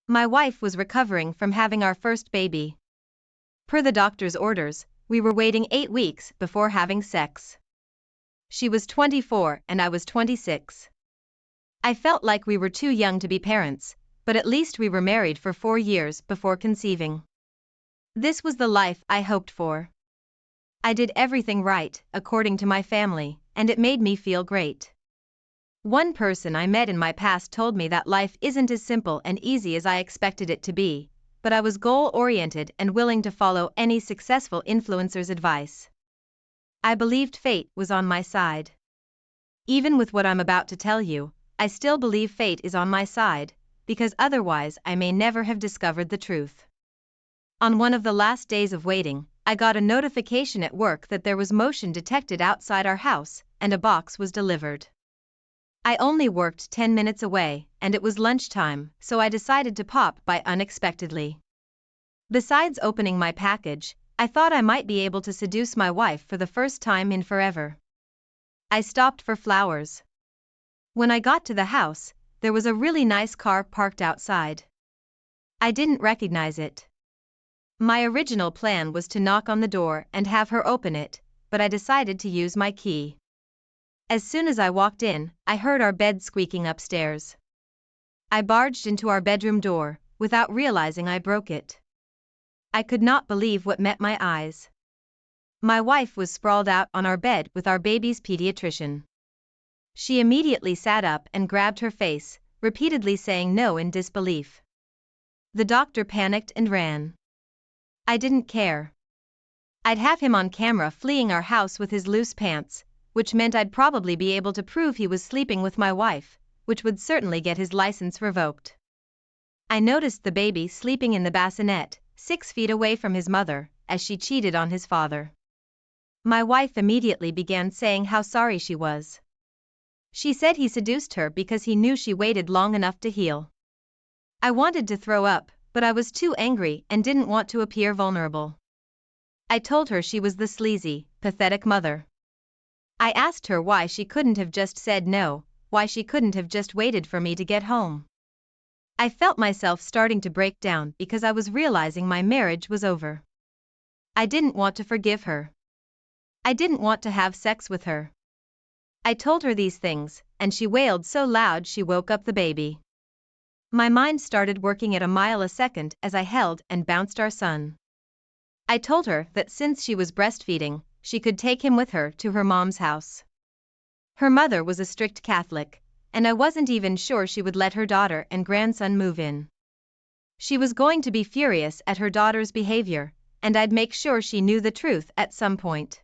My wife was recovering from having our first baby. Per the doctor's orders, we were waiting 8 weeks before having sex. She was 24 and I was 26. I felt like we were too young to be parents, but at least we were married for 4 years before conceiving. This was the life I hoped for. I did everything right, according to my family, and it made me feel great. One person I met in my past told me that life isn't as simple and easy as I expected it to be, but I was goal-oriented and willing to follow any successful influencer's advice. I believed fate was on my side. Even with what I'm about to tell you, I still believe fate is on my side, because otherwise I may never have discovered the truth. On one of the last days of waiting, I got a notification at work that there was motion detected outside our house, and a box was delivered. I only worked 10 minutes away, and it was lunchtime, so I decided to pop by unexpectedly. Besides opening my package, I thought I might be able to seduce my wife for the first time in forever. I stopped for flowers. When I got to the house, there was a really nice car parked outside. I didn't recognize it. My original plan was to knock on the door and have her open it, but I decided to use my key. As soon as I walked in, I heard our bed squeaking upstairs. I barged into our bedroom door, without realizing I broke it. I could not believe what met my eyes. My wife was sprawled out on our bed with our baby's pediatrician. She immediately sat up and grabbed her face, repeatedly saying no in disbelief. The doctor panicked and ran. I didn't care. I'd have him on camera fleeing our house with his loose pants, which meant I'd probably be able to prove he was sleeping with my wife, which would certainly get his license revoked. I noticed the baby sleeping in the bassinet, 6 feet away from his mother, as she cheated on his father. My wife immediately began saying how sorry she was. She said he seduced her because he knew she waited long enough to heal. I wanted to throw up, but I was too angry and didn't want to appear vulnerable. I told her she was the sleazy, pathetic mother. I asked her why she couldn't have just said no, why she couldn't have just waited for me to get home. I felt myself starting to break down because I was realizing my marriage was over. I didn't want to forgive her. I didn't want to have sex with her. I told her these things, and she wailed so loud she woke up the baby. My mind started working at a mile a second as I held and bounced our son. I told her that since she was breastfeeding, she could take him with her to her mom's house. Her mother was a strict Catholic, and I wasn't even sure she would let her daughter and grandson move in. She was going to be furious at her daughter's behavior, and I'd make sure she knew the truth at some point.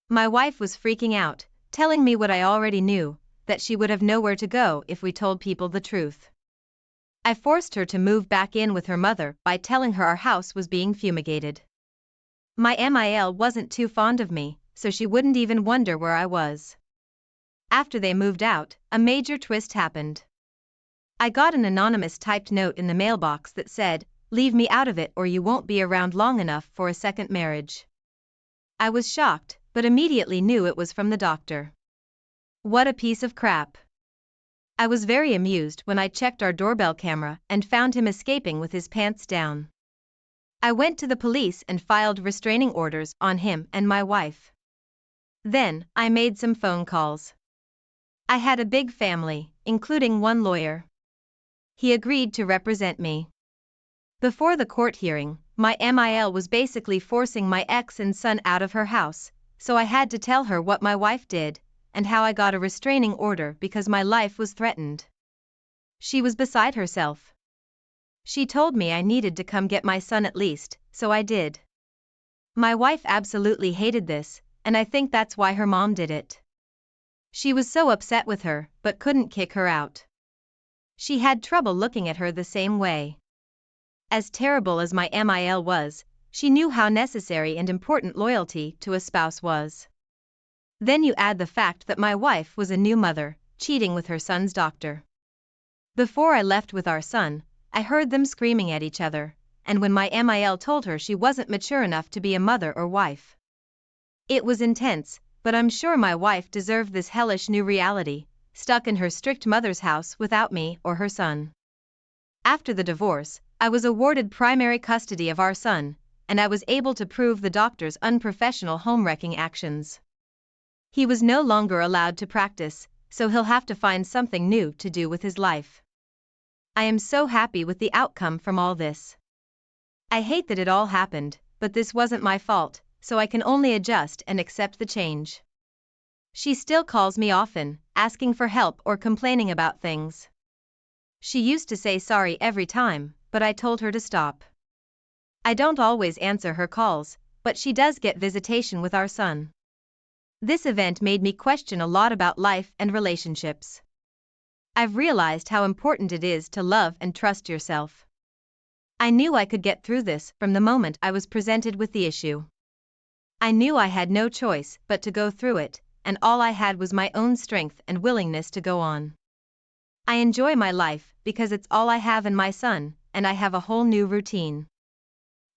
My wife was freaking out, telling me what I already knew, that she would have nowhere to go if we told people the truth. I forced her to move back in with her mother by telling her our house was being fumigated. My MIL wasn't too fond of me, so she wouldn't even wonder where I was. After they moved out, a major twist happened. I got an anonymous typed note in the mailbox that said, "Leave me out of it or you won't be around long enough for a second marriage." I was shocked, but immediately knew it was from the doctor. What a piece of crap. I was very amused when I checked our doorbell camera and found him escaping with his pants down. I went to the police and filed restraining orders on him and my wife. Then, I made some phone calls. I had a big family, including one lawyer. He agreed to represent me. Before the court hearing, my MIL was basically forcing my ex and son out of her house, so I had to tell her what my wife did, and how I got a restraining order because my life was threatened. She was beside herself. She told me I needed to come get my son at least, so I did. My wife absolutely hated this, and I think that's why her mom did it. She was so upset with her, but couldn't kick her out. She had trouble looking at her the same way. As terrible as my MIL was, she knew how necessary and important loyalty to a spouse was. Then you add the fact that my wife was a new mother, cheating with her son's doctor. Before I left with our son, I heard them screaming at each other, and when my MIL told her she wasn't mature enough to be a mother or wife. It was intense, but I'm sure my wife deserved this hellish new reality, stuck in her strict mother's house without me or her son. After the divorce, I was awarded primary custody of our son, and I was able to prove the doctor's unprofessional home-wrecking actions. He was no longer allowed to practice, so he'll have to find something new to do with his life. I am so happy with the outcome from all this. I hate that it all happened, but this wasn't my fault, so I can only adjust and accept the change. She still calls me often, asking for help or complaining about things. She used to say sorry every time, but I told her to stop. I don't always answer her calls, but she does get visitation with our son. This event made me question a lot about life and relationships. I've realized how important it is to love and trust yourself. I knew I could get through this from the moment I was presented with the issue. I knew I had no choice but to go through it, and all I had was my own strength and willingness to go on. I enjoy my life because it's all I have in my son, and I have a whole new routine.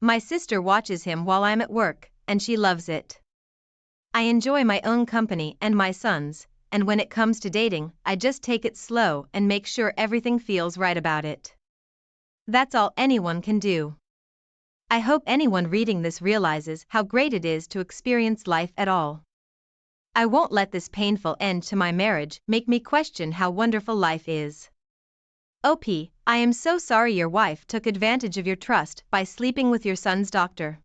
My sister watches him while I'm at work, and she loves it. I enjoy my own company and my son's, and when it comes to dating, I just take it slow and make sure everything feels right about it. That's all anyone can do. I hope anyone reading this realizes how great it is to experience life at all. I won't let this painful end to my marriage make me question how wonderful life is. OP, I am so sorry your wife took advantage of your trust by sleeping with your son's doctor.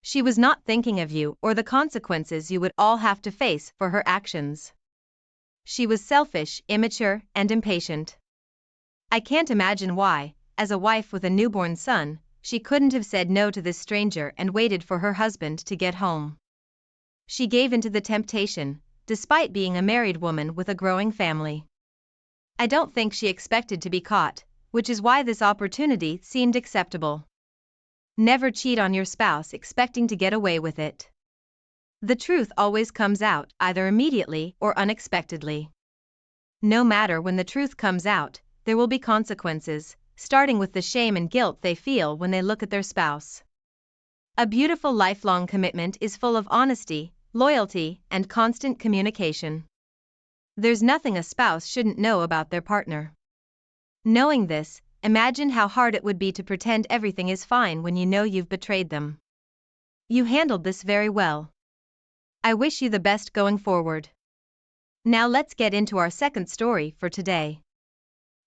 She was not thinking of you or the consequences you would all have to face for her actions. She was selfish, immature, and impatient. I can't imagine why, as a wife with a newborn son, she couldn't have said no to this stranger and waited for her husband to get home. She gave into the temptation, despite being a married woman with a growing family. I don't think she expected to be caught, which is why this opportunity seemed acceptable. Never cheat on your spouse expecting to get away with it. The truth always comes out either immediately or unexpectedly. No matter when the truth comes out, there will be consequences, starting with the shame and guilt they feel when they look at their spouse. A beautiful lifelong commitment is full of honesty, loyalty, and constant communication. There's nothing a spouse shouldn't know about their partner. Knowing this, imagine how hard it would be to pretend everything is fine when you know you've betrayed them. You handled this very well. I wish you the best going forward. Now let's get into our second story for today.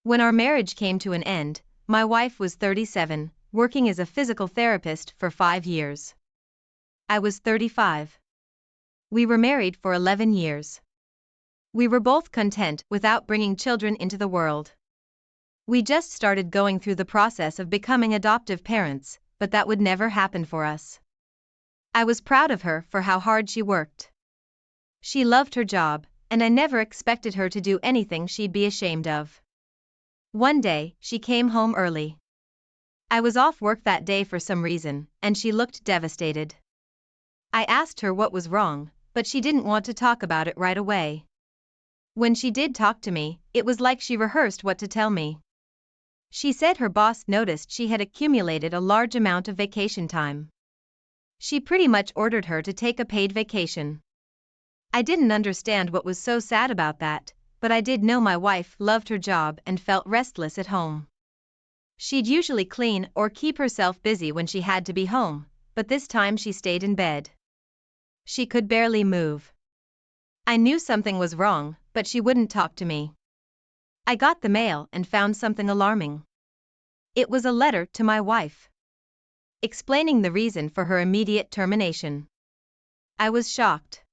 When our marriage came to an end, my wife was 37, working as a physical therapist for 5 years. I was 35. We were married for 11 years. We were both content without bringing children into the world. We just started going through the process of becoming adoptive parents, but that would never happen for us. I was proud of her for how hard she worked. She loved her job, and I never expected her to do anything she'd be ashamed of. One day, she came home early. I was off work that day for some reason, and she looked devastated. I asked her what was wrong, but she didn't want to talk about it right away. When she did talk to me, it was like she rehearsed what to tell me. She said her boss noticed she had accumulated a large amount of vacation time. She pretty much ordered her to take a paid vacation. I didn't understand what was so sad about that, but I did know my wife loved her job and felt restless at home. She'd usually clean or keep herself busy when she had to be home, but this time she stayed in bed. She could barely move. I knew something was wrong, but she wouldn't talk to me. I got the mail and found something alarming. It was a letter to my wife, explaining the reason for her immediate termination. I was shocked.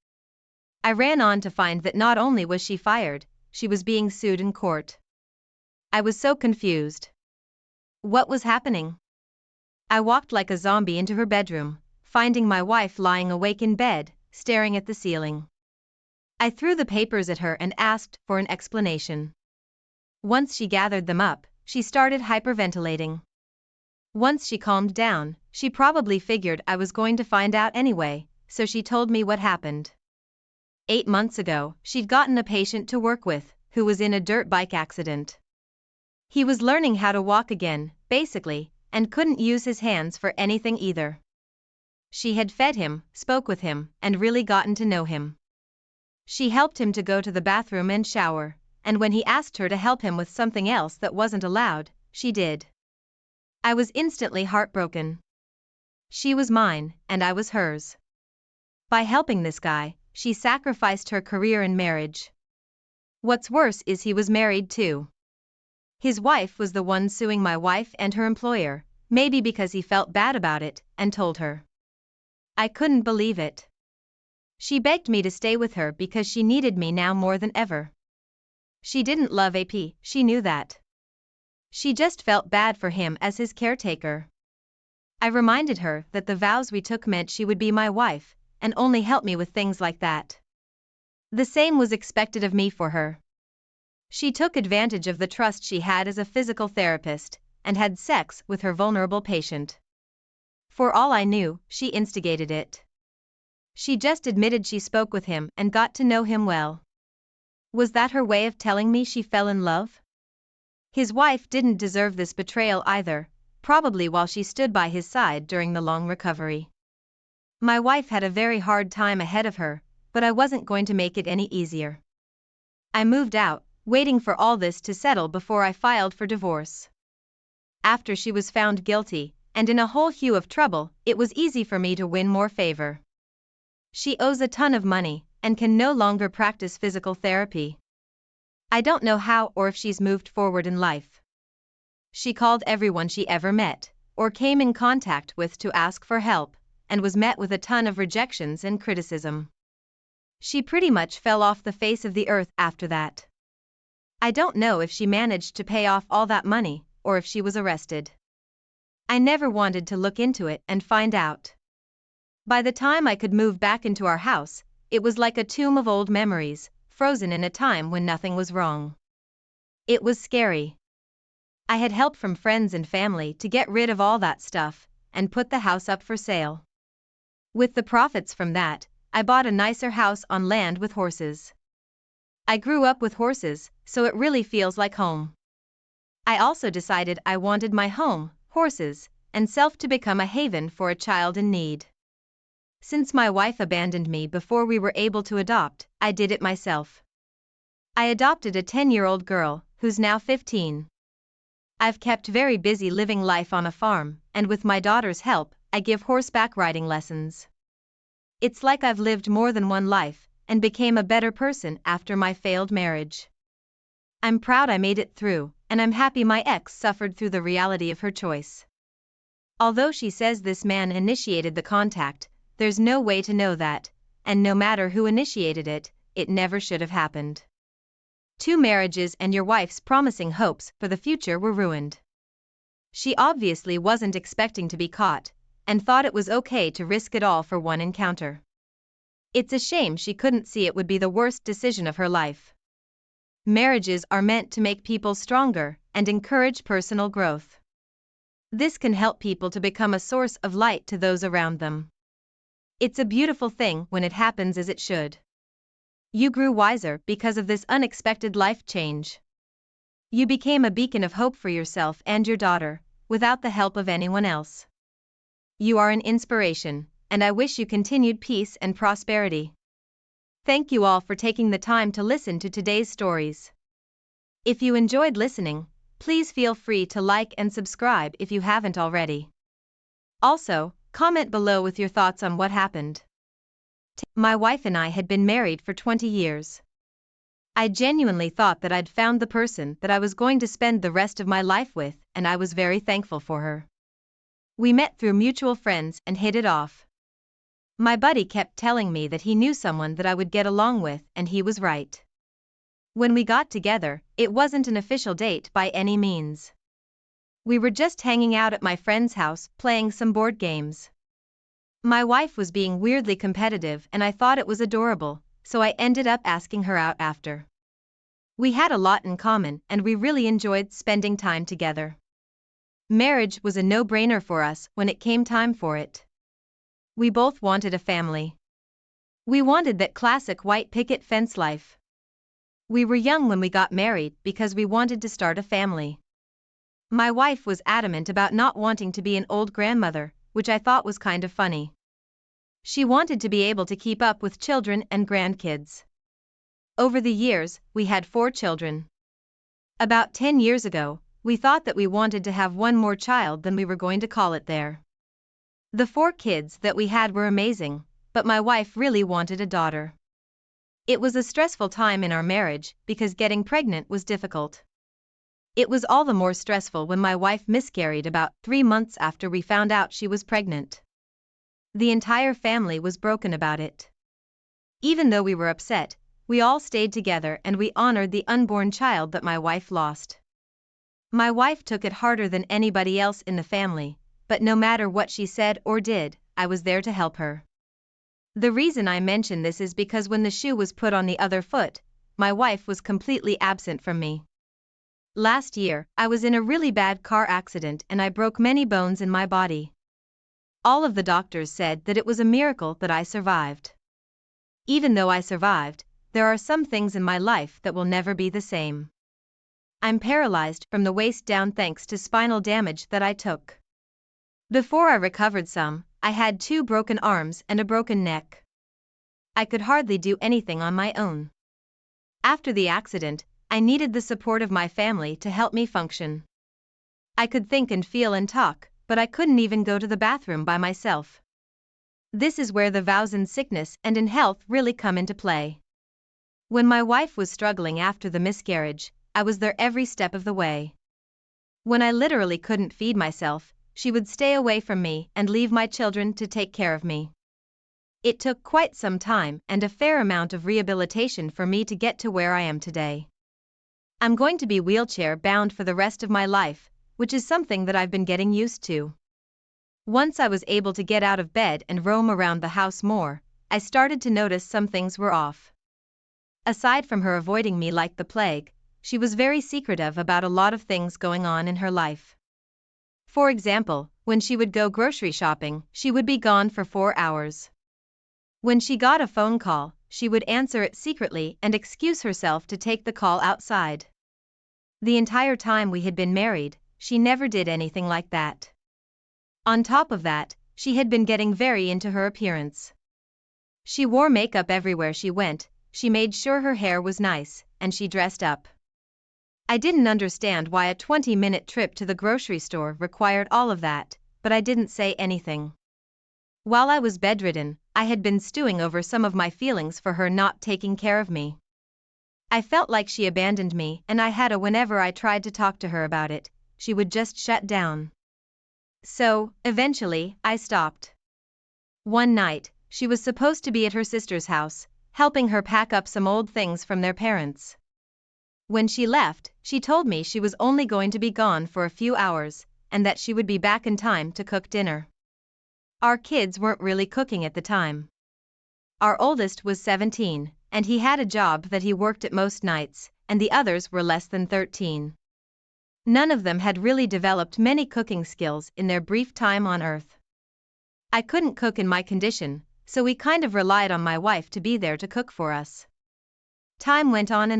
I ran on to find that not only was she fired, she was being sued in court. I was so confused. What was happening? I walked like a zombie into her bedroom, finding my wife lying awake in bed, staring at the ceiling. I threw the papers at her and asked for an explanation. Once she gathered them up, she started hyperventilating. Once she calmed down, she probably figured I was going to find out anyway, so she told me what happened. 8 months ago, she'd gotten a patient to work with, who was in a dirt bike accident. He was learning how to walk again, basically, and couldn't use his hands for anything either. She had fed him, spoke with him, and really gotten to know him. She helped him to go to the bathroom and shower, and when he asked her to help him with something else that wasn't allowed, she did. I was instantly heartbroken. She was mine, and I was hers. By helping this guy, she sacrificed her career and marriage. What's worse is he was married too. His wife was the one suing my wife and her employer, maybe because he felt bad about it, and told her. I couldn't believe it. She begged me to stay with her because she needed me now more than ever. She didn't love AP, she knew that. She just felt bad for him as his caretaker. I reminded her that the vows we took meant she would be my wife, and only help me with things like that. The same was expected of me for her. She took advantage of the trust she had as a physical therapist, and had sex with her vulnerable patient. For all I knew, she instigated it. She just admitted she spoke with him and got to know him well. Was that her way of telling me she fell in love? His wife didn't deserve this betrayal either, probably while she stood by his side during the long recovery. My wife had a very hard time ahead of her, but I wasn't going to make it any easier. I moved out, waiting for all this to settle before I filed for divorce. After she was found guilty, and in a whole hue of trouble, it was easy for me to win more favor. She owes a ton of money, and can no longer practice physical therapy. I don't know how or if she's moved forward in life. She called everyone she ever met, or came in contact with to ask for help, and was met with a ton of rejections and criticism. She pretty much fell off the face of the earth after that. I don't know if she managed to pay off all that money, or if she was arrested. I never wanted to look into it and find out. By the time I could move back into our house, it was like a tomb of old memories, frozen in a time when nothing was wrong. It was scary. I had help from friends and family to get rid of all that stuff, and put the house up for sale. With the profits from that, I bought a nicer house on land with horses. I grew up with horses, so it really feels like home. I also decided I wanted my home, horses, and self to become a haven for a child in need. Since my wife abandoned me before we were able to adopt, I did it myself. I adopted a 10-year-old girl, who's now 15. I've kept very busy living life on a farm, and with my daughter's help, I give horseback riding lessons. It's like I've lived more than one life, and became a better person after my failed marriage. I'm proud I made it through, and I'm happy my ex suffered through the reality of her choice. Although she says this man initiated the contact, there's no way to know that, and no matter who initiated it, it never should have happened. 2 marriages and your wife's promising hopes for the future were ruined. She obviously wasn't expecting to be caught, and thought it was okay to risk it all for one encounter. It's a shame she couldn't see it would be the worst decision of her life. Marriages are meant to make people stronger and encourage personal growth. This can help people to become a source of light to those around them. It's a beautiful thing when it happens as it should. You grew wiser because of this unexpected life change. You became a beacon of hope for yourself and your daughter, without the help of anyone else. You are an inspiration, and I wish you continued peace and prosperity. Thank you all for taking the time to listen to today's stories. If you enjoyed listening, please feel free to like and subscribe if you haven't already. Also, comment below with your thoughts on what happened. My wife and I had been married for 20 years. I genuinely thought that I'd found the person that I was going to spend the rest of my life with, and I was very thankful for her. We met through mutual friends and hit it off. My buddy kept telling me that he knew someone that I would get along with, and he was right. When we got together, it wasn't an official date by any means. We were just hanging out at my friend's house, playing some board games. My wife was being weirdly competitive and I thought it was adorable, so I ended up asking her out after. We had a lot in common and we really enjoyed spending time together. Marriage was a no-brainer for us when it came time for it. We both wanted a family. We wanted that classic white picket fence life. We were young when we got married because we wanted to start a family. My wife was adamant about not wanting to be an old grandmother, which I thought was kind of funny. She wanted to be able to keep up with children and grandkids. Over the years, we had 4 children. About 10 years ago, we thought that we wanted to have one more child than we were going to call it there. The 4 kids that we had were amazing, but my wife really wanted a daughter. It was a stressful time in our marriage because getting pregnant was difficult. It was all the more stressful when my wife miscarried about 3 months after we found out she was pregnant. The entire family was broken about it. Even though we were upset, we all stayed together and we honored the unborn child that my wife lost. My wife took it harder than anybody else in the family, but no matter what she said or did, I was there to help her. The reason I mention this is because when the shoe was put on the other foot, my wife was completely absent from me. Last year, I was in a really bad car accident and I broke many bones in my body. All of the doctors said that it was a miracle that I survived. Even though I survived, there are some things in my life that will never be the same. I'm paralyzed from the waist down thanks to spinal damage that I took. Before I recovered some, I had 2 broken arms and a broken neck. I could hardly do anything on my own. After the accident, I needed the support of my family to help me function. I could think and feel and talk, but I couldn't even go to the bathroom by myself. This is where the vows in sickness and in health really come into play. When my wife was struggling after the miscarriage, I was there every step of the way. When I literally couldn't feed myself, she would stay away from me and leave my children to take care of me. It took quite some time and a fair amount of rehabilitation for me to get to where I am today. I'm going to be wheelchair bound for the rest of my life, which is something that I've been getting used to. Once I was able to get out of bed and roam around the house more, I started to notice some things were off. Aside from her avoiding me like the plague, she was very secretive about a lot of things going on in her life. For example, when she would go grocery shopping, she would be gone for 4 hours. When she got a phone call, she would answer it secretly and excuse herself to take the call outside. The entire time we had been married, she never did anything like that. On top of that, she had been getting very into her appearance. She wore makeup everywhere she went, she made sure her hair was nice, and she dressed up. I didn't understand why a 20-minute trip to the grocery store required all of that, but I didn't say anything. While I was bedridden, I had been stewing over some of my feelings for her not taking care of me. I felt like she abandoned me and I had whenever I tried to talk to her about it, she would just shut down. So, eventually, I stopped. One night, she was supposed to be at her sister's house, helping her pack up some old things from their parents. When she left, she told me she was only going to be gone for a few hours, and that she would be back in time to cook dinner. Our kids weren't really cooking at the time. Our oldest was 17, and he had a job that he worked at most nights, and the others were less than 13. None of them had really developed many cooking skills in their brief time on Earth. I couldn't cook in my condition, so we kind of relied on my wife to be there to cook for us. Time went on,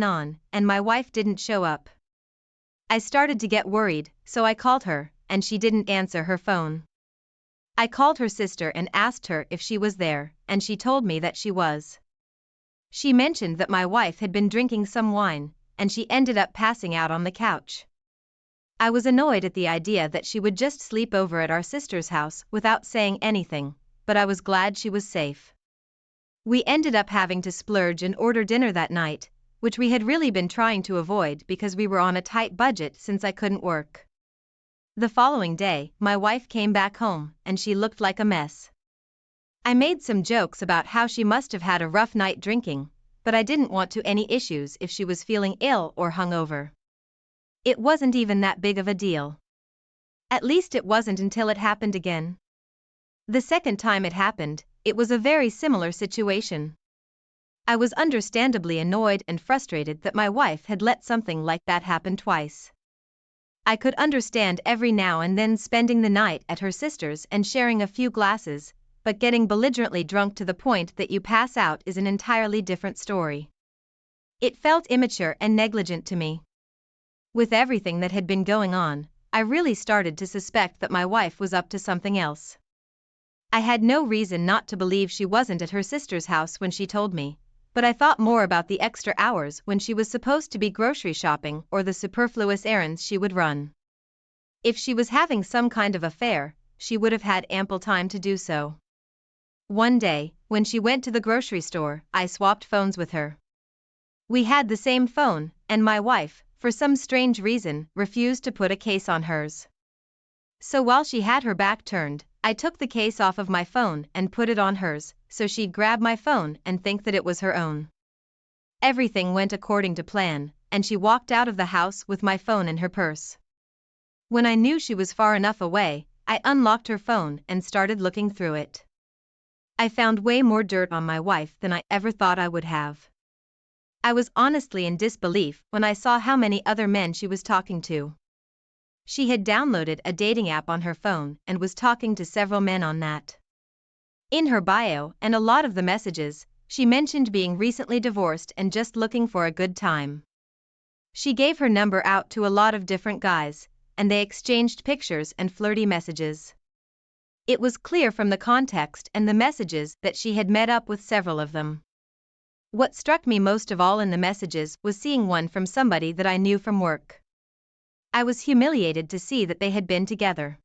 and my wife didn't show up. I started to get worried, so I called her, and she didn't answer her phone. I called her sister and asked her if she was there, and she told me that she was. She mentioned that my wife had been drinking some wine, and she ended up passing out on the couch. I was annoyed at the idea that she would just sleep over at our sister's house without saying anything, but I was glad she was safe. We ended up having to splurge and order dinner that night, which we had really been trying to avoid because we were on a tight budget since I couldn't work. The following day, my wife came back home, and she looked like a mess. I made some jokes about how she must have had a rough night drinking, but I didn't want to any issues if she was feeling ill or hungover. It wasn't even that big of a deal. At least it wasn't until it happened again. The second time it happened, it was a very similar situation. I was understandably annoyed and frustrated that my wife had let something like that happen twice. I could understand every now and then spending the night at her sister's and sharing a few glasses, but getting belligerently drunk to the point that you pass out is an entirely different story. It felt immature and negligent to me. With everything that had been going on, I really started to suspect that my wife was up to something else. I had no reason not to believe she wasn't at her sister's house when she told me, but I thought more about the extra hours when she was supposed to be grocery shopping or the superfluous errands she would run. If she was having some kind of affair, she would have had ample time to do so. One day, when she went to the grocery store, I swapped phones with her. We had the same phone, and my wife, for some strange reason, refused to put a case on hers. So while she had her back turned, I took the case off of my phone and put it on hers, so she'd grab my phone and think that it was her own. Everything went according to plan, and she walked out of the house with my phone in her purse. When I knew she was far enough away, I unlocked her phone and started looking through it. I found way more dirt on my wife than I ever thought I would have. I was honestly in disbelief when I saw how many other men she was talking to. She had downloaded a dating app on her phone and was talking to several men on that. In her bio and a lot of the messages, she mentioned being recently divorced and just looking for a good time. She gave her number out to a lot of different guys, and they exchanged pictures and flirty messages. It was clear from the context and the messages that she had met up with several of them. What struck me most of all in the messages was seeing one from somebody that I knew from work. I was humiliated to see that they had been together.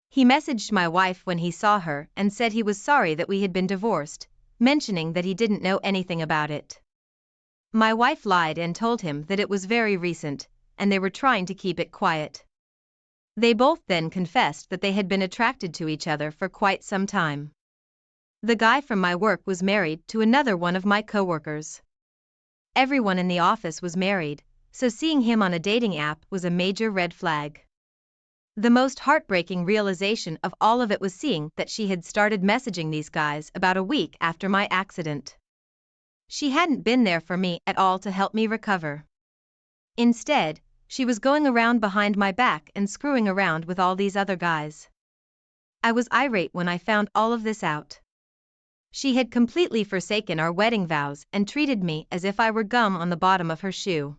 He messaged my wife when he saw her and said he was sorry that we had been divorced, mentioning that he didn't know anything about it. My wife lied and told him that it was very recent, and they were trying to keep it quiet. They both then confessed that they had been attracted to each other for quite some time. The guy from my work was married to another one of my coworkers. Everyone in the office was married, so seeing him on a dating app was a major red flag. The most heartbreaking realization of all of it was seeing that she had started messaging these guys about a week after my accident. She hadn't been there for me at all to help me recover. Instead, she was going around behind my back and screwing around with all these other guys. I was irate when I found all of this out. She had completely forsaken our wedding vows and treated me as if I were gum on the bottom of her shoe.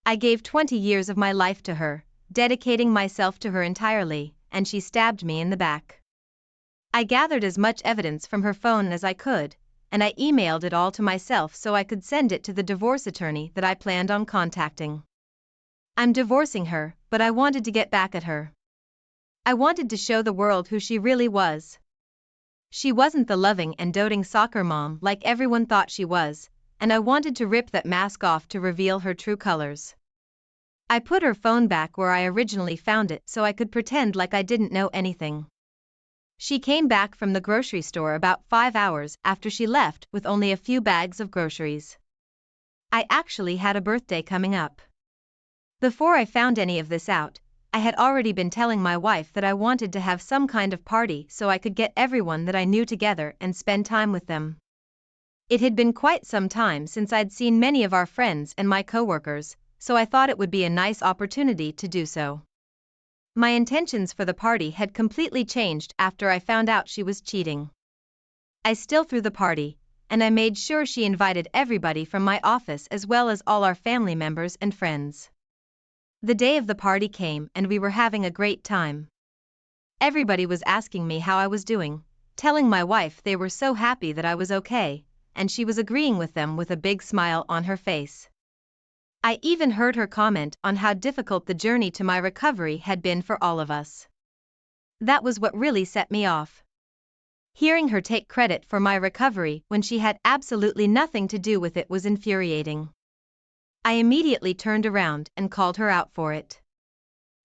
I gave 20 years of my life to her, dedicating myself to her entirely, and she stabbed me in the back. I gathered as much evidence from her phone as I could, and I emailed it all to myself so I could send it to the divorce attorney that I planned on contacting. I'm divorcing her, but I wanted to get back at her. I wanted to show the world who she really was. She wasn't the loving and doting soccer mom like everyone thought she was, and I wanted to rip that mask off to reveal her true colors. I put her phone back where I originally found it so I could pretend like I didn't know anything. She came back from the grocery store about 5 hours after she left with only a few bags of groceries. I actually had a birthday coming up. Before I found any of this out, I had already been telling my wife that I wanted to have some kind of party so I could get everyone that I knew together and spend time with them. It had been quite some time since I'd seen many of our friends and my coworkers, so I thought it would be a nice opportunity to do so. My intentions for the party had completely changed after I found out she was cheating. I still threw the party, and I made sure she invited everybody from my office as well as all our family members and friends. The day of the party came and we were having a great time. Everybody was asking me how I was doing, telling my wife they were so happy that I was okay, and she was agreeing with them with a big smile on her face. I even heard her comment on how difficult the journey to my recovery had been for all of us. That was what really set me off. Hearing her take credit for my recovery when she had absolutely nothing to do with it was infuriating. I immediately turned around and called her out for it.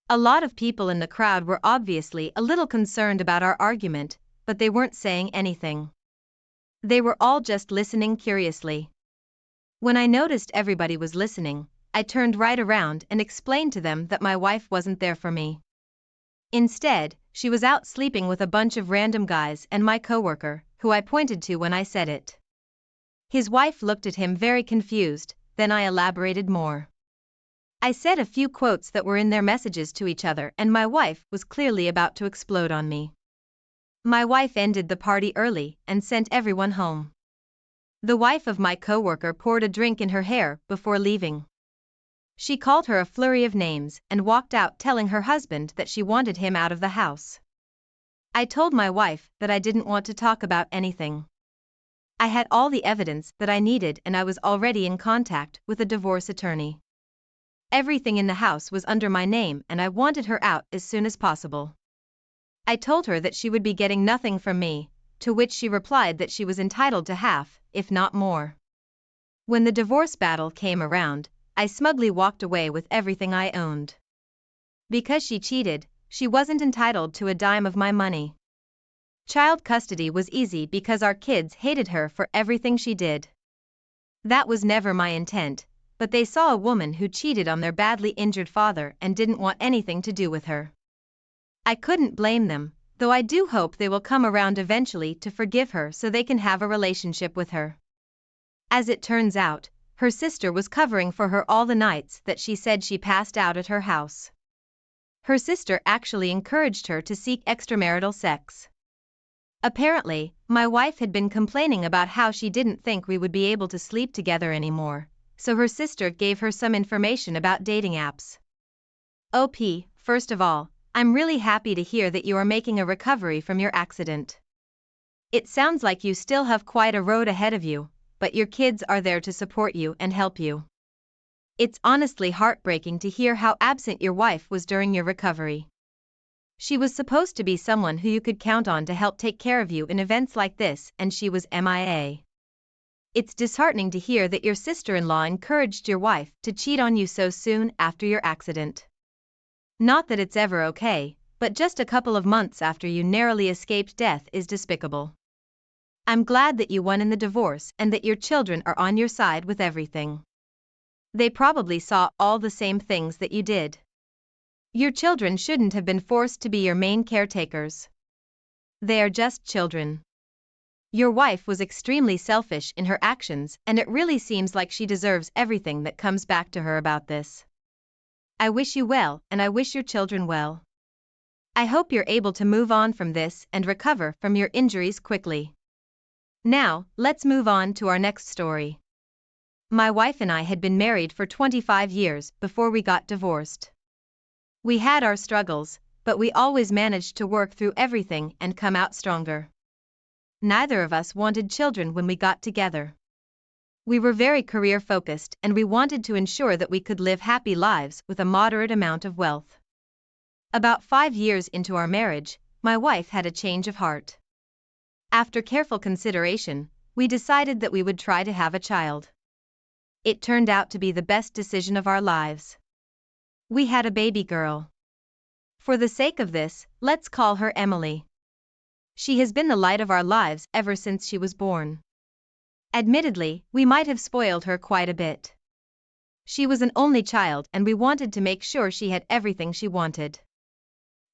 A lot of people in the crowd were obviously a little concerned about our argument, but they weren't saying anything. They were all just listening curiously. When I noticed everybody was listening, I turned right around and explained to them that my wife wasn't there for me. Instead, she was out sleeping with a bunch of random guys and my coworker, who I pointed to when I said it. His wife looked at him very confused, then I elaborated more. I said a few quotes that were in their messages to each other and my wife was clearly about to explode on me. My wife ended the party early and sent everyone home. The wife of my coworker poured a drink in her hair before leaving. She called her a flurry of names and walked out telling her husband that she wanted him out of the house. I told my wife that I didn't want to talk about anything. I had all the evidence that I needed and I was already in contact with a divorce attorney. Everything in the house was under my name and I wanted her out as soon as possible. I told her that she would be getting nothing from me, to which she replied that she was entitled to half, if not more. When the divorce battle came around, I smugly walked away with everything I owned. Because she cheated, she wasn't entitled to a dime of my money. Child custody was easy because our kids hated her for everything she did. That was never my intent, but they saw a woman who cheated on their badly injured father and didn't want anything to do with her. I couldn't blame them, though I do hope they will come around eventually to forgive her so they can have a relationship with her. As it turns out, her sister was covering for her all the nights that she said she passed out at her house. Her sister actually encouraged her to seek extramarital sex. Apparently, my wife had been complaining about how she didn't think we would be able to sleep together anymore, so her sister gave her some information about dating apps. First of all, I'm really happy to hear that you are making a recovery from your accident. It sounds like you still have quite a road ahead of you, but your kids are there to support you and help you. It's honestly heartbreaking to hear how absent your wife was during your recovery. She was supposed to be someone who you could count on to help take care of you in events like this, and she was MIA. It's disheartening to hear that your sister-in-law encouraged your wife to cheat on you so soon after your accident. Not that it's ever okay, but just a couple of months after you narrowly escaped death is despicable. I'm glad that you won in the divorce and that your children are on your side with everything. They probably saw all the same things that you did. Your children shouldn't have been forced to be your main caretakers. They are just children. Your wife was extremely selfish in her actions, and it really seems like she deserves everything that comes back to her about this. I wish you well, and I wish your children well. I hope you're able to move on from this and recover from your injuries quickly. Now, let's move on to our next story. My wife and I had been married for 25 years before we got divorced. We had our struggles, but we always managed to work through everything and come out stronger. Neither of us wanted children when we got together. We were very career-focused and we wanted to ensure that we could live happy lives with a moderate amount of wealth. About 5 years into our marriage, my wife had a change of heart. After careful consideration, we decided that we would try to have a child. It turned out to be the best decision of our lives. We had a baby girl. For the sake of this, let's call her Emily. She has been the light of our lives ever since she was born. Admittedly, we might have spoiled her quite a bit. She was an only child and we wanted to make sure she had everything she wanted.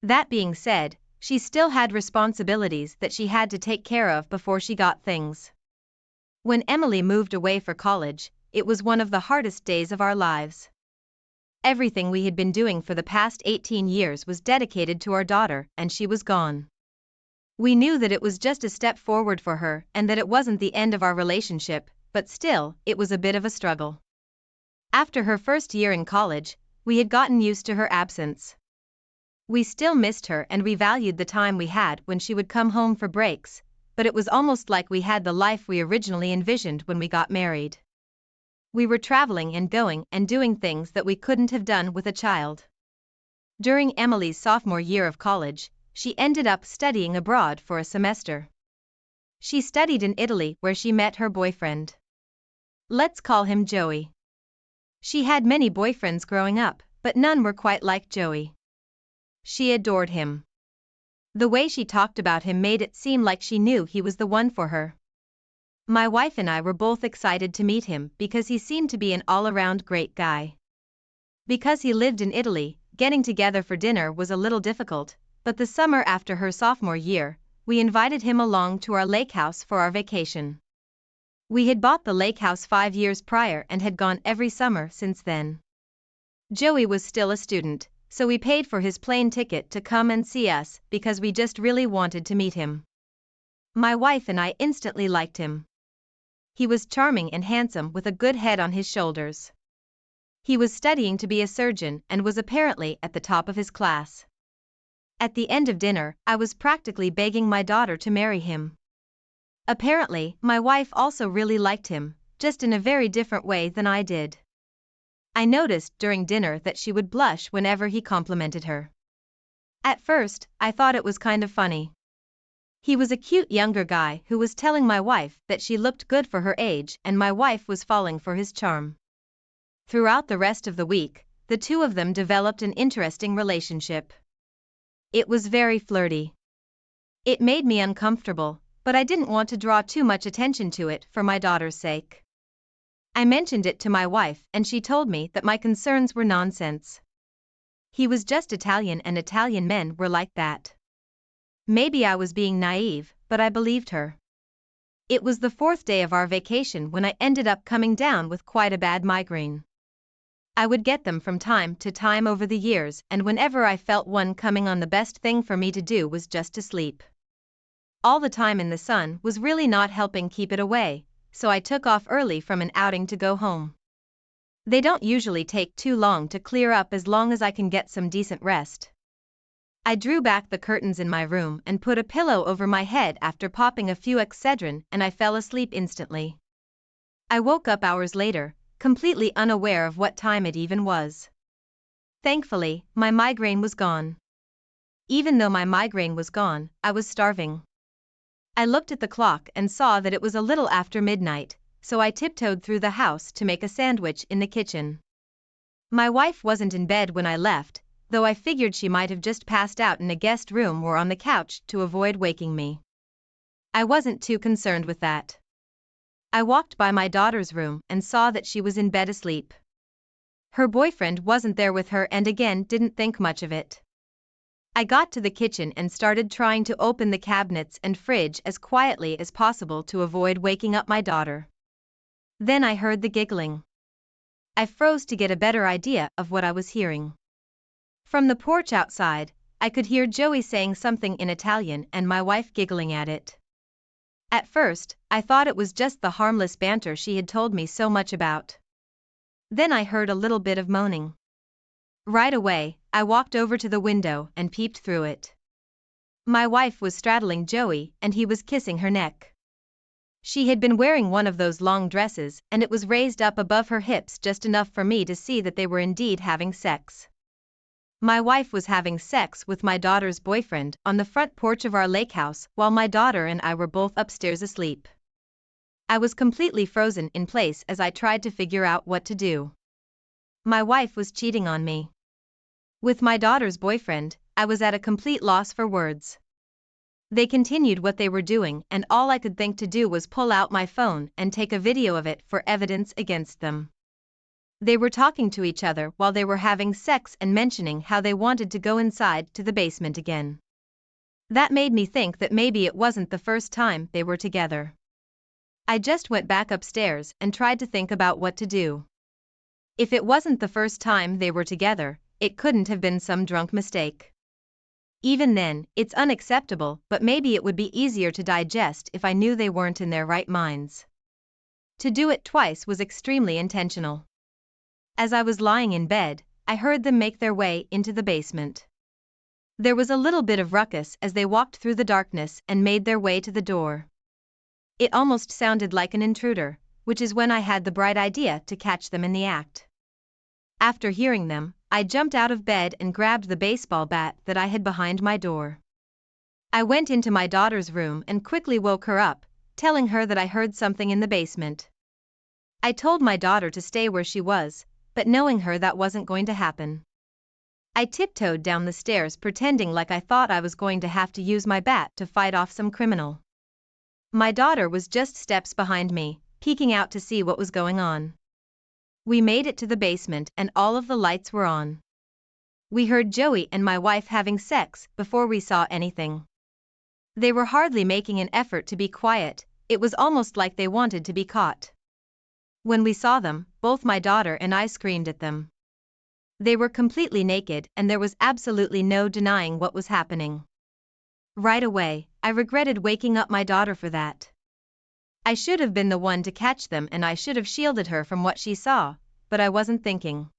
That being said, she still had responsibilities that she had to take care of before she got things. When Emily moved away for college, it was one of the hardest days of our lives. Everything we had been doing for the past 18 years was dedicated to our daughter, and she was gone. We knew that it was just a step forward for her and that it wasn't the end of our relationship, but still, it was a bit of a struggle. After her first year in college, we had gotten used to her absence. We still missed her and we valued the time we had when she would come home for breaks, but it was almost like we had the life we originally envisioned when we got married. We were traveling and going and doing things that we couldn't have done with a child. During Emily's sophomore year of college, she ended up studying abroad for a semester. She studied in Italy where she met her boyfriend. Let's call him Joey. She had many boyfriends growing up, but none were quite like Joey. She adored him. The way she talked about him made it seem like she knew he was the one for her. My wife and I were both excited to meet him because he seemed to be an all-around great guy. Because he lived in Italy, getting together for dinner was a little difficult, but the summer after her sophomore year, we invited him along to our lake house for our vacation. We had bought the lake house 5 years prior and had gone every summer since then. Joey was still a student, so we paid for his plane ticket to come and see us because we just really wanted to meet him. My wife and I instantly liked him. He was charming and handsome with a good head on his shoulders. He was studying to be a surgeon and was apparently at the top of his class. At the end of dinner, I was practically begging my daughter to marry him. Apparently, my wife also really liked him, just in a very different way than I did. I noticed during dinner that she would blush whenever he complimented her. At first, I thought it was kind of funny. He was a cute younger guy who was telling my wife that she looked good for her age, and my wife was falling for his charm. Throughout the rest of the week, the two of them developed an interesting relationship. It was very flirty. It made me uncomfortable, but I didn't want to draw too much attention to it for my daughter's sake. I mentioned it to my wife and she told me that my concerns were nonsense. He was just Italian and Italian men were like that. Maybe I was being naive, but I believed her. It was the 4th day of our vacation when I ended up coming down with quite a bad migraine. I would get them from time to time over the years, and whenever I felt one coming on, the best thing for me to do was just to sleep. All the time in the sun was really not helping keep it away, so I took off early from an outing to go home. They don't usually take too long to clear up as long as I can get some decent rest. I drew back the curtains in my room and put a pillow over my head after popping a few Excedrin, and I fell asleep instantly. I woke up hours later, completely unaware of what time it even was. Thankfully, my migraine was gone. Even though my migraine was gone, I was starving. I looked at the clock and saw that it was a little after midnight, so I tiptoed through the house to make a sandwich in the kitchen. My wife wasn't in bed when I left, though I figured she might have just passed out in a guest room or on the couch to avoid waking me. I wasn't too concerned with that. I walked by my daughter's room and saw that she was in bed asleep. Her boyfriend wasn't there with her and again didn't think much of it. I got to the kitchen and started trying to open the cabinets and fridge as quietly as possible to avoid waking up my daughter. Then I heard the giggling. I froze to get a better idea of what I was hearing. From the porch outside, I could hear Joey saying something in Italian and my wife giggling at it. At first, I thought it was just the harmless banter she had told me so much about. Then I heard a little bit of moaning. Right away, I walked over to the window and peeped through it. My wife was straddling Joey and he was kissing her neck. She had been wearing one of those long dresses and it was raised up above her hips just enough for me to see that they were indeed having sex. My wife was having sex with my daughter's boyfriend on the front porch of our lake house while my daughter and I were both upstairs asleep. I was completely frozen in place as I tried to figure out what to do. My wife was cheating on me. With my daughter's boyfriend, I was at a complete loss for words. They continued what they were doing and all I could think to do was pull out my phone and take a video of it for evidence against them. They were talking to each other while they were having sex and mentioning how they wanted to go inside to the basement again. That made me think that maybe it wasn't the first time they were together. I just went back upstairs and tried to think about what to do. If it wasn't the first time they were together, it couldn't have been some drunk mistake. Even then, it's unacceptable, but maybe it would be easier to digest if I knew they weren't in their right minds. To do it twice was extremely intentional. As I was lying in bed, I heard them make their way into the basement. There was a little bit of ruckus as they walked through the darkness and made their way to the door. It almost sounded like an intruder, which is when I had the bright idea to catch them in the act. After hearing them, I jumped out of bed and grabbed the baseball bat that I had behind my door. I went into my daughter's room and quickly woke her up, telling her that I heard something in the basement. I told my daughter to stay where she was, but knowing her that wasn't going to happen. I tiptoed down the stairs pretending like I thought I was going to have to use my bat to fight off some criminal. My daughter was just steps behind me, peeking out to see what was going on. We made it to the basement and all of the lights were on. We heard Joey and my wife having sex before we saw anything. They were hardly making an effort to be quiet, it was almost like they wanted to be caught. When we saw them, both my daughter and I screamed at them. They were completely naked and there was absolutely no denying what was happening. Right away, I regretted waking up my daughter for that. I should have been the one to catch them and I should have shielded her from what she saw, but I wasn't thinking.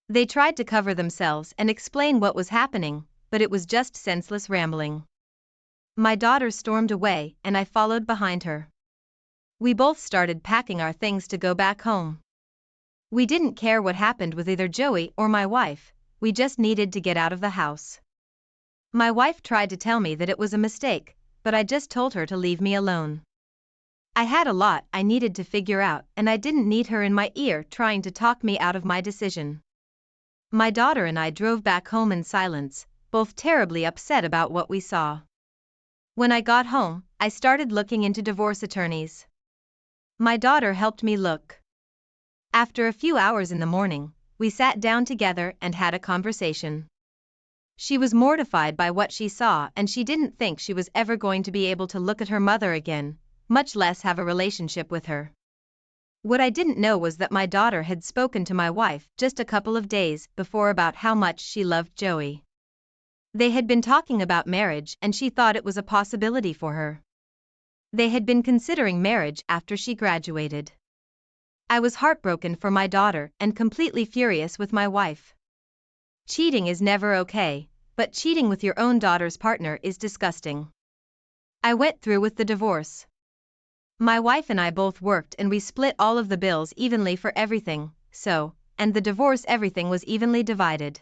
They tried to cover themselves and explain what was happening, but it was just senseless rambling. My daughter stormed away and I followed behind her. We both started packing our things to go back home. We didn't care what happened with either Joey or my wife, we just needed to get out of the house. My wife tried to tell me that it was a mistake, but I just told her to leave me alone. I had a lot I needed to figure out and I didn't need her in my ear trying to talk me out of my decision. My daughter and I drove back home in silence, both terribly upset about what we saw. When I got home, I started looking into divorce attorneys. My daughter helped me look. After a few hours in the morning, we sat down together and had a conversation. She was mortified by what she saw and she didn't think she was ever going to be able to look at her mother again, much less have a relationship with her. What I didn't know was that my daughter had spoken to my wife just a couple of days before about how much she loved Joey. They had been talking about marriage and she thought it was a possibility for her. They had been considering marriage after she graduated. I was heartbroken for my daughter and completely furious with my wife. Cheating is never okay, but cheating with your own daughter's partner is disgusting. I went through with the divorce. My wife and I both worked and we split all of the bills evenly for everything, and the divorce everything was evenly divided.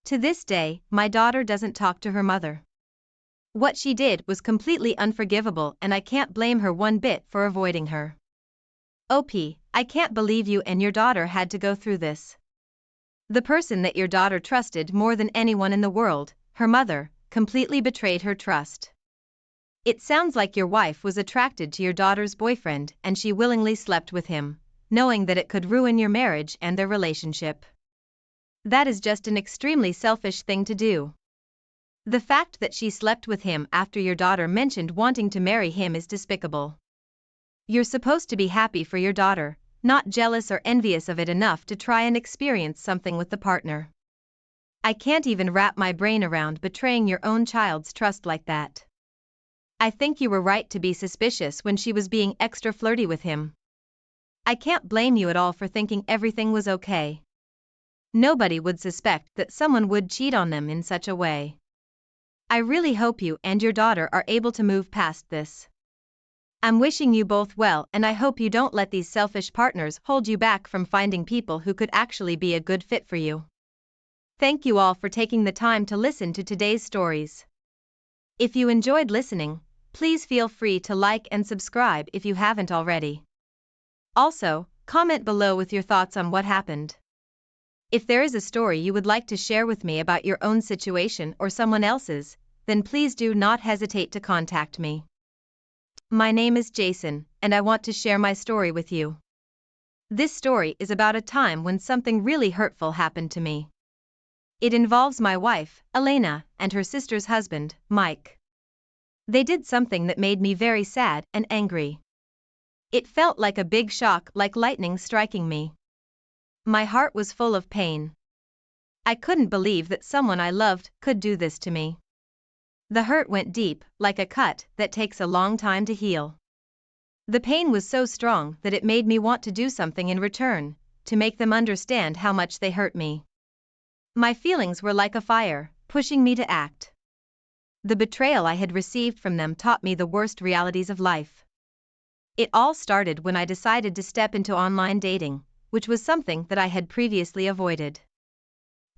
To this day, my daughter doesn't talk to her mother. What she did was completely unforgivable and I can't blame her one bit for avoiding her. OP, I can't believe you and your daughter had to go through this. The person that your daughter trusted more than anyone in the world, her mother, completely betrayed her trust. It sounds like your wife was attracted to your daughter's boyfriend and she willingly slept with him, knowing that it could ruin your marriage and their relationship. That is just an extremely selfish thing to do. The fact that she slept with him after your daughter mentioned wanting to marry him is despicable. You're supposed to be happy for your daughter, not jealous or envious of it enough to try and experience something with the partner. I can't even wrap my brain around betraying your own child's trust like that. I think you were right to be suspicious when she was being extra flirty with him. I can't blame you at all for thinking everything was okay. Nobody would suspect that someone would cheat on them in such a way. I really hope you and your daughter are able to move past this. I'm wishing you both well and I hope you don't let these selfish partners hold you back from finding people who could actually be a good fit for you. Thank you all for taking the time to listen to today's stories. If you enjoyed listening, please feel free to like and subscribe if you haven't already. Also, comment below with your thoughts on what happened. If there is a story you would like to share with me about your own situation or someone else's, then please do not hesitate to contact me. My name is Jason, and I want to share my story with you. This story is about a time when something really hurtful happened to me. It involves my wife, Elena, and her sister's husband, Mike. They did something that made me very sad and angry. It felt like a big shock, like lightning striking me. My heart was full of pain. I couldn't believe that someone I loved could do this to me. The hurt went deep, like a cut that takes a long time to heal. The pain was so strong that it made me want to do something in return, to make them understand how much they hurt me. My feelings were like a fire, pushing me to act. The betrayal I had received from them taught me the worst realities of life. It all started when I decided to step into online dating, which was something that I had previously avoided.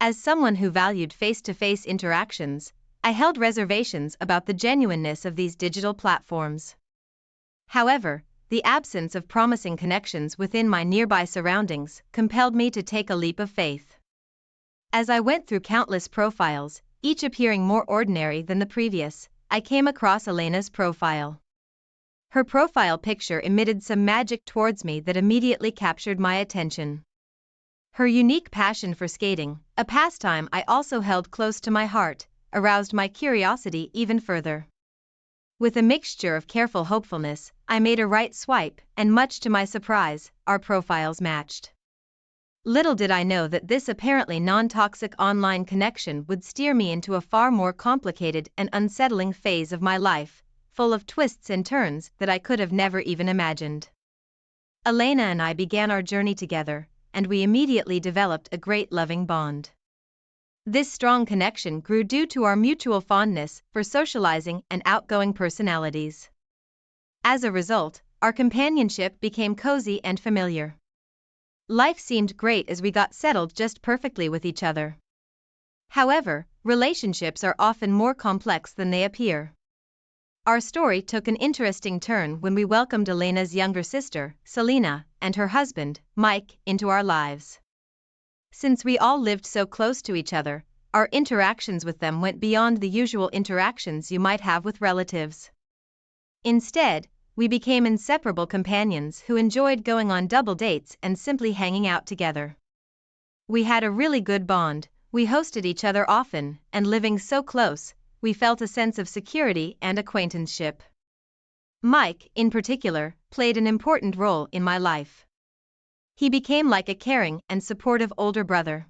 As someone who valued face-to-face interactions, I held reservations about the genuineness of these digital platforms. However, the absence of promising connections within my nearby surroundings compelled me to take a leap of faith. As I went through countless profiles, each appearing more ordinary than the previous, I came across Elena's profile. Her profile picture emitted some magic towards me that immediately captured my attention. Her unique passion for skating, a pastime I also held close to my heart, aroused my curiosity even further. With a mixture of careful hopefulness, I made a right swipe, and much to my surprise, our profiles matched. Little did I know that this apparently non-toxic online connection would steer me into a far more complicated and unsettling phase of my life, full of twists and turns that I could have never even imagined. Elena and I began our journey together, and we immediately developed a great loving bond. This strong connection grew due to our mutual fondness for socializing and outgoing personalities. As a result, our companionship became cozy and familiar. Life seemed great as we got settled just perfectly with each other. However, relationships are often more complex than they appear. Our story took an interesting turn when we welcomed Elena's younger sister, Selena, and her husband, Mike, into our lives. Since we all lived so close to each other, our interactions with them went beyond the usual interactions you might have with relatives. Instead, we became inseparable companions who enjoyed going on double dates and simply hanging out together. We had a really good bond, we hosted each other often, and living so close, we felt a sense of security and acquaintanceship. Mike, in particular, played an important role in my life. He became like a caring and supportive older brother.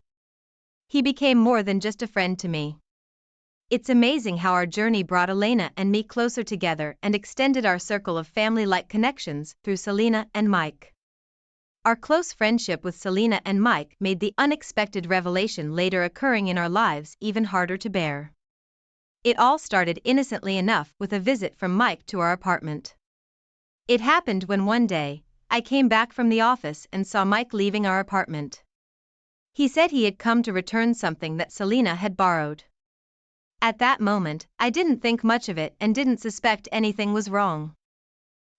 He became more than just a friend to me. It's amazing how our journey brought Elena and me closer together and extended our circle of family-like connections through Selena and Mike. Our close friendship with Selena and Mike made the unexpected revelation later occurring in our lives even harder to bear. It all started innocently enough with a visit from Mike to our apartment. It happened when one day, I came back from the office and saw Mike leaving our apartment. He said he had come to return something that Selena had borrowed. At that moment, I didn't think much of it and didn't suspect anything was wrong.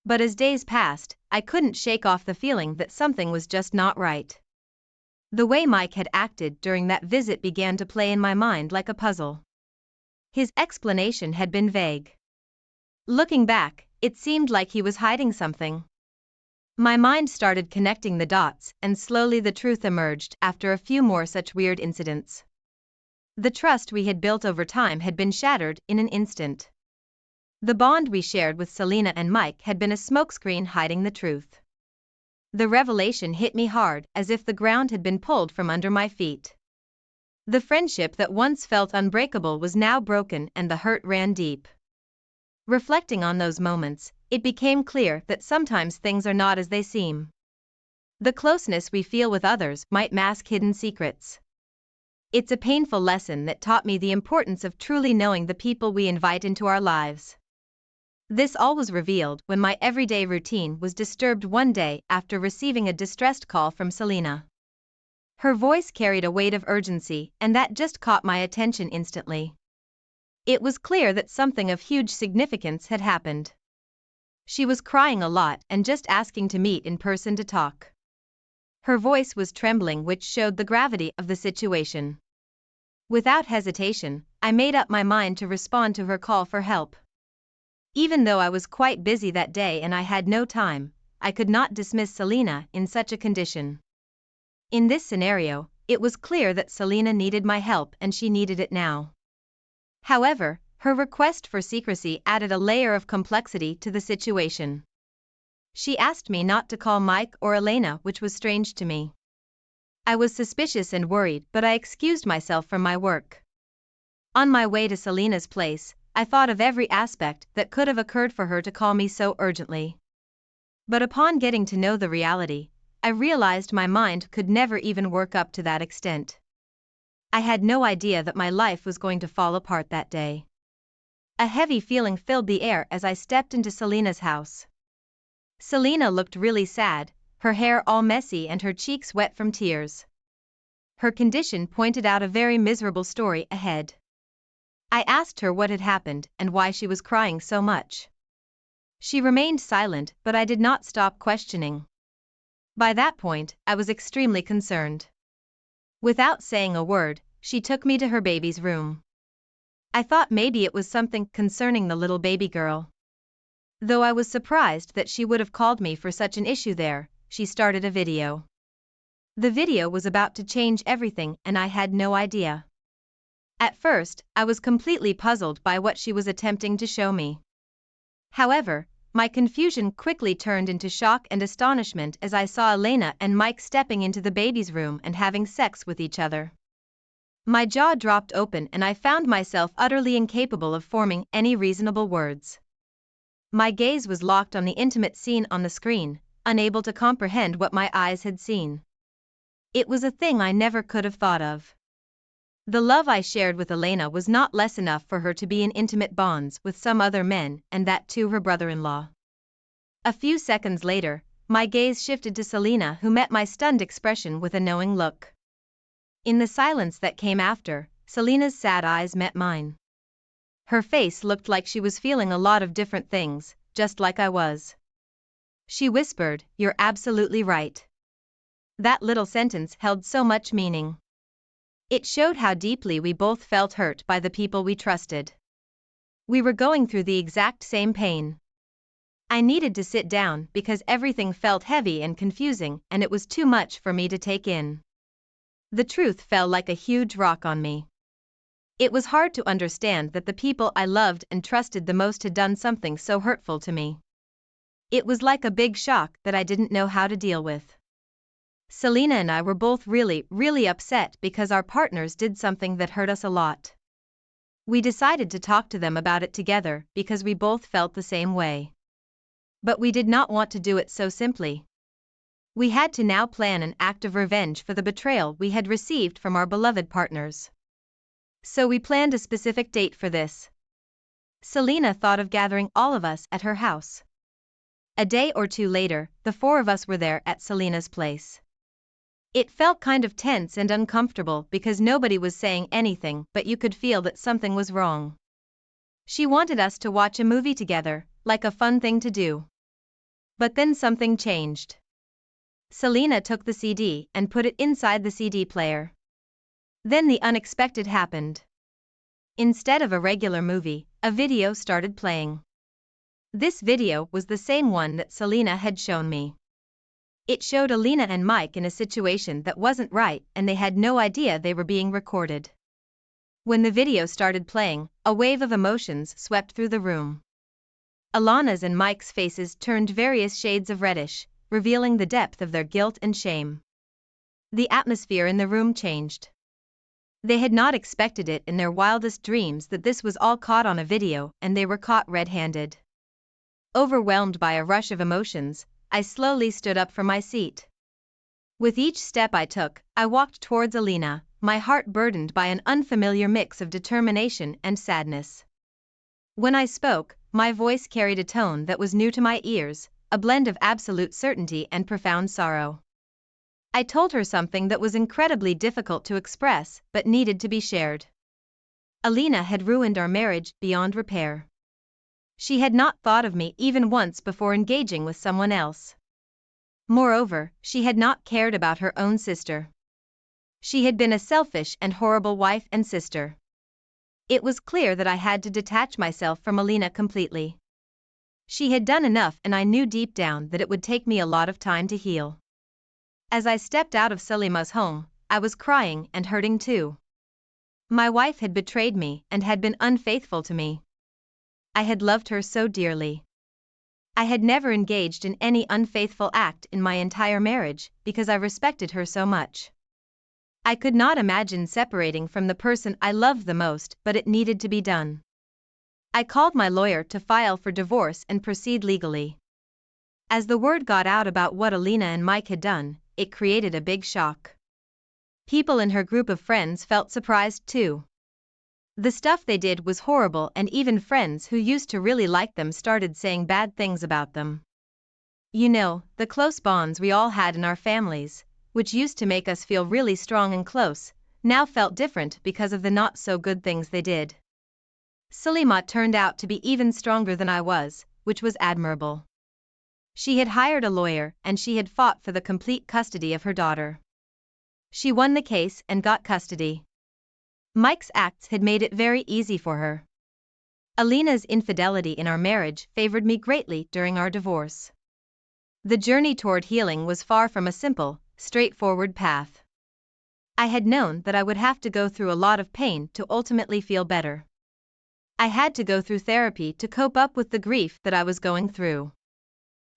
But as days passed, I couldn't shake off the feeling that something was just not right. The way Mike had acted during that visit began to play in my mind like a puzzle. His explanation had been vague. Looking back, it seemed like he was hiding something. My mind started connecting the dots, and slowly the truth emerged after a few more such weird incidents. The trust we had built over time had been shattered in an instant. The bond we shared with Selena and Mike had been a smokescreen hiding the truth. The revelation hit me hard, as if the ground had been pulled from under my feet. The friendship that once felt unbreakable was now broken and the hurt ran deep. Reflecting on those moments, it became clear that sometimes things are not as they seem. The closeness we feel with others might mask hidden secrets. It's a painful lesson that taught me the importance of truly knowing the people we invite into our lives. This all was revealed when my everyday routine was disturbed one day after receiving a distressed call from Selena. Her voice carried a weight of urgency, and that just caught my attention instantly. It was clear that something of huge significance had happened. She was crying a lot and just asking to meet in person to talk. Her voice was trembling, which showed the gravity of the situation. Without hesitation, I made up my mind to respond to her call for help. Even though I was quite busy that day and I had no time, I could not dismiss Selena in such a condition. In this scenario, it was clear that Selena needed my help and she needed it now. However, her request for secrecy added a layer of complexity to the situation. She asked me not to call Mike or Elena, which was strange to me. I was suspicious and worried, but I excused myself from my work. On my way to Selena's place, I thought of every aspect that could have occurred for her to call me so urgently. But upon getting to know the reality, I realized my mind could never even work up to that extent. I had no idea that my life was going to fall apart that day. A heavy feeling filled the air as I stepped into Selena's house. Selena looked really sad, her hair all messy and her cheeks wet from tears. Her condition pointed out a very miserable story ahead. I asked her what had happened and why she was crying so much. She remained silent, but I did not stop questioning. By that point, I was extremely concerned. Without saying a word, she took me to her baby's room. I thought maybe it was something concerning the little baby girl. Though I was surprised that she would have called me for such an issue there, she started a video. The video was about to change everything and I had no idea. At first, I was completely puzzled by what she was attempting to show me. However, my confusion quickly turned into shock and astonishment as I saw Elena and Mike stepping into the baby's room and having sex with each other. My jaw dropped open and I found myself utterly incapable of forming any reasonable words. My gaze was locked on the intimate scene on the screen, unable to comprehend what my eyes had seen. It was a thing I never could have thought of. The love I shared with Elena was not less enough for her to be in intimate bonds with some other men, and that too her brother-in-law. A few seconds later, my gaze shifted to Selena, who met my stunned expression with a knowing look. In the silence that came after, Selena's sad eyes met mine. Her face looked like she was feeling a lot of different things, just like I was. She whispered, "You're absolutely right." That little sentence held so much meaning. It showed how deeply we both felt hurt by the people we trusted. We were going through the exact same pain. I needed to sit down because everything felt heavy and confusing, and it was too much for me to take in. The truth fell like a huge rock on me. It was hard to understand that the people I loved and trusted the most had done something so hurtful to me. It was like a big shock that I didn't know how to deal with. Selena and I were both really upset because our partners did something that hurt us a lot. We decided to talk to them about it together because we both felt the same way. But we did not want to do it so simply. We had to now plan an act of revenge for the betrayal we had received from our beloved partners. So we planned a specific date for this. Selena thought of gathering all of us at her house. A day or two later, the four of us were there at Selena's place. It felt kind of tense and uncomfortable because nobody was saying anything, but you could feel that something was wrong. She wanted us to watch a movie together, like a fun thing to do. But then something changed. Selena took the CD and put it inside the CD player. Then the unexpected happened. Instead of a regular movie, a video started playing. This video was the same one that Selena had shown me. It showed Elena and Mike in a situation that wasn't right, and they had no idea they were being recorded. When the video started playing, a wave of emotions swept through the room. Alana's and Mike's faces turned various shades of reddish, revealing the depth of their guilt and shame. The atmosphere in the room changed. They had not expected it in their wildest dreams that this was all caught on a video, and they were caught red-handed. Overwhelmed by a rush of emotions, I slowly stood up from my seat. With each step I took, I walked towards Elena, my heart burdened by an unfamiliar mix of determination and sadness. When I spoke, my voice carried a tone that was new to my ears, a blend of absolute certainty and profound sorrow. I told her something that was incredibly difficult to express, but needed to be shared. Elena had ruined our marriage beyond repair. She had not thought of me even once before engaging with someone else. Moreover, she had not cared about her own sister. She had been a selfish and horrible wife and sister. It was clear that I had to detach myself from Elena completely. She had done enough, and I knew deep down that it would take me a lot of time to heal. As I stepped out of Selima's home, I was crying and hurting too. My wife had betrayed me and had been unfaithful to me. I had loved her so dearly. I had never engaged in any unfaithful act in my entire marriage because I respected her so much. I could not imagine separating from the person I loved the most, but it needed to be done. I called my lawyer to file for divorce and proceed legally. As the word got out about what Elena and Mike had done, it created a big shock. People in her group of friends felt surprised too. The stuff they did was horrible, and even friends who used to really like them started saying bad things about them. You know, the close bonds we all had in our families, which used to make us feel really strong and close, now felt different because of the not so good things they did. Selima turned out to be even stronger than I was, which was admirable. She had hired a lawyer and she had fought for the complete custody of her daughter. She won the case and got custody. Mike's acts had made it very easy for her. Elena's infidelity in our marriage favored me greatly during our divorce. The journey toward healing was far from a simple, straightforward path. I had known that I would have to go through a lot of pain to ultimately feel better. I had to go through therapy to cope up with the grief that I was going through.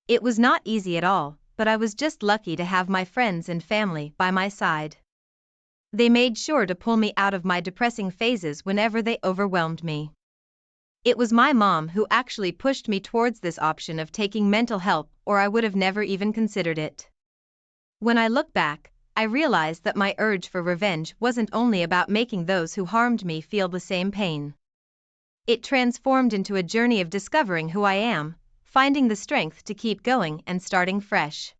It was not easy at all, but I was just lucky to have my friends and family by my side. They made sure to pull me out of my depressing phases whenever they overwhelmed me. It was my mom who actually pushed me towards this option of taking mental help, or I would have never even considered it. When I look back, I realized that my urge for revenge wasn't only about making those who harmed me feel the same pain. It transformed into a journey of discovering who I am, finding the strength to keep going and starting fresh.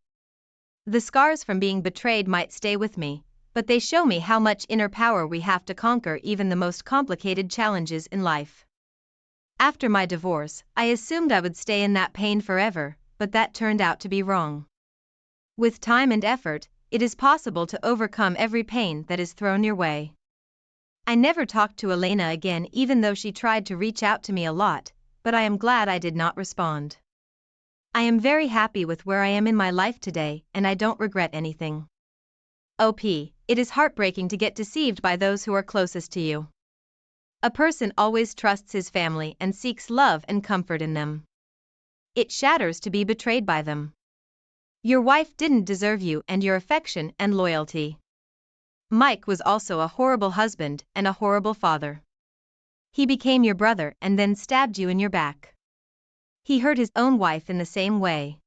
The scars from being betrayed might stay with me, but they show me how much inner power we have to conquer even the most complicated challenges in life. After my divorce, I assumed I would stay in that pain forever, but that turned out to be wrong. With time and effort, it is possible to overcome every pain that is thrown your way. I never talked to Elena again even though she tried to reach out to me a lot, but I am glad I did not respond. I am very happy with where I am in my life today and I don't regret anything. OP, it is heartbreaking to get deceived by those who are closest to you. A person always trusts his family and seeks love and comfort in them. It shatters to be betrayed by them. Your wife didn't deserve you and your affection and loyalty. Mike was also a horrible husband and a horrible father. He became your brother and then stabbed you in your back. He hurt his own wife in the same way.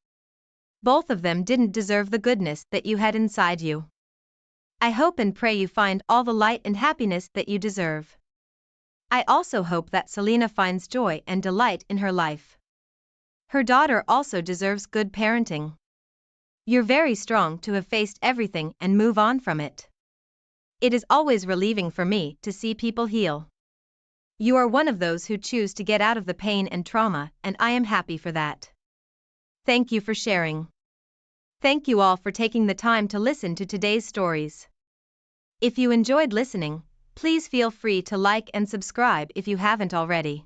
Both of them didn't deserve the goodness that you had inside you. I hope and pray you find all the light and happiness that you deserve. I also hope that Selena finds joy and delight in her life. Her daughter also deserves good parenting. You're very strong to have faced everything and move on from it. It is always relieving for me to see people heal. You are one of those who choose to get out of the pain and trauma, and I am happy for that. Thank you for sharing. Thank you all for taking the time to listen to today's stories. If you enjoyed listening, please feel free to like and subscribe if you haven't already.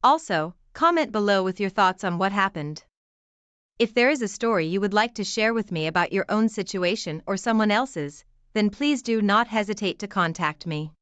Also, comment below with your thoughts on what happened. If there is a story you would like to share with me about your own situation or someone else's, then please do not hesitate to contact me.